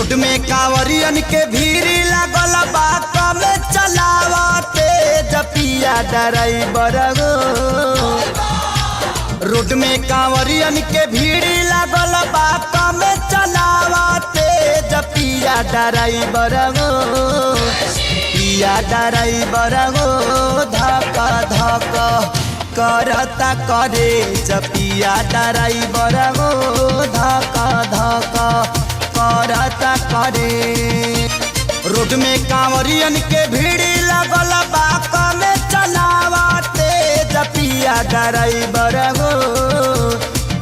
Road में कांवरियन के भीड़ लागल बा कम चलावते जपिया ड्राइवर हो। रोड में कांवरियन के भीड़ लागल बा कम चलावते जपिया ड्राइवर हो। पिया ड्राइवर हो धक धक करता करे जपिया ड्राइवर हो धक धक करता करे। रोड में कांवरियन के भीड़ लगल बा कम चलावते जपिया ड्राइवर हो।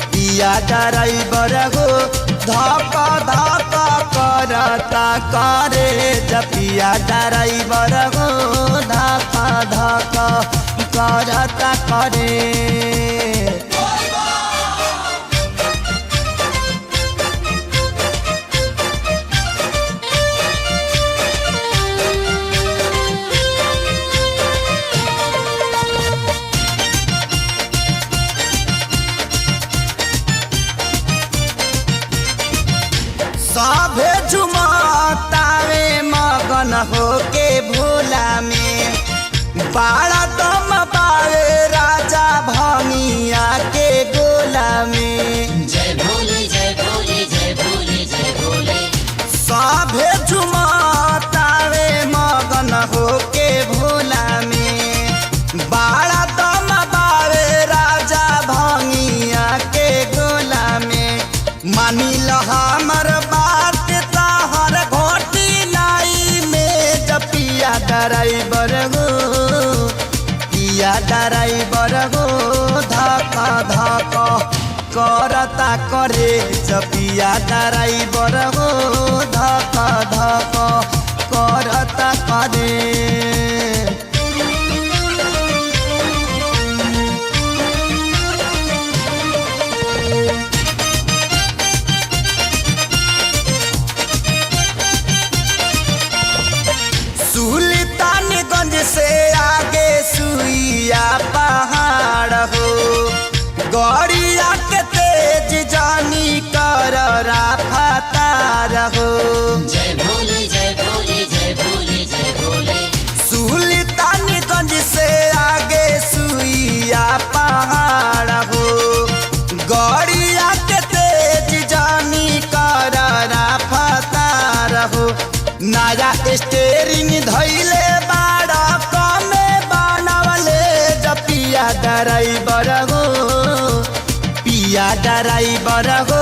पिया ड्राइवर हो धक धक करता करे जपिया ड्राइवर हो धक धक करता करे। सभे झुमतावे मगन होके भोला में बाड़ा दम पावे राजा भंगिया के गोला में। जय भोले जय भोले जय भोले जय भोले। सभे झुमतावे मगन होके भोला में बाड़ा दम पावे राजा भंगिया के गोला में। मानी ल हमर बात ताहर घोटी लाई में जपिया ड्राइवर हो। पिया ड्राइवर हो धक धक करता करे जपिया ड्राइवर हो धक धक करता करे। सुल्तानगंज से आगे सुइया पहाड़ हो। गौड़िया के तेज जानी कर रफ्तार हो। जय भोले जय भोले जय भोले जय भोले। सुल्तानगंज से आगे सुइया पहाड़ हो। गौड़िया के तेज जानी कर रफ्तार हो। नया स्टेरिंग धैले बाड़ा कमे बनवले जपिया ड्राइवर हो। पिया ड्राइवर हो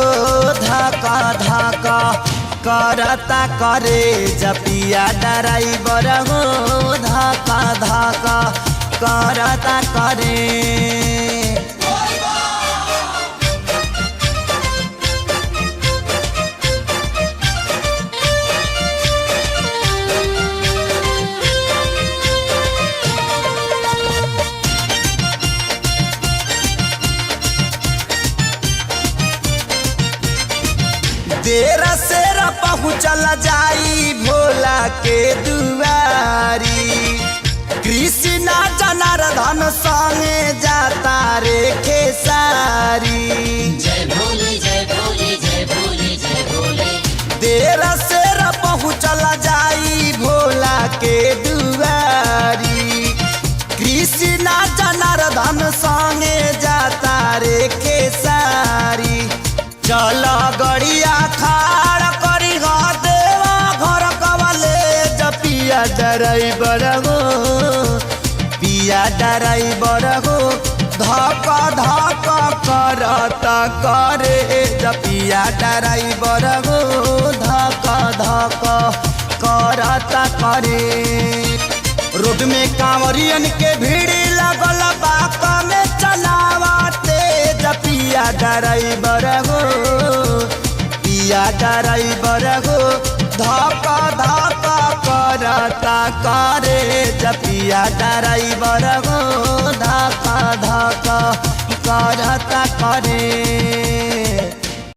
धक धक करता करे जपिया ड्राइवर हो धक धक करता करे। देर सेर पहुँचल जाई भोला के दुआरी। कृष्णा जनार्दन संगे जाता रे खेसारी। जय भोले जय भोले जय भोले जय भोले। देर सेर पहुँचल जाई भोला के दुआरी। कृष्णा जनार्दन संगे जाता रे खेसारी। चल गड़िया खाड़ करी देवा घर कवले जपिया ड्राइवर हो। पिया ड्राइवर हो धक धक करता करे जपिया ड्राइवर हो धक धक करता करे। रोड में कांवरियन के भीड़ लगल बा कम चलावते जपिया ड्राइवर हो। पिया ड्राइवर हो धक धक करता करे जपिया ड्राइवर हो धक धक करता करे।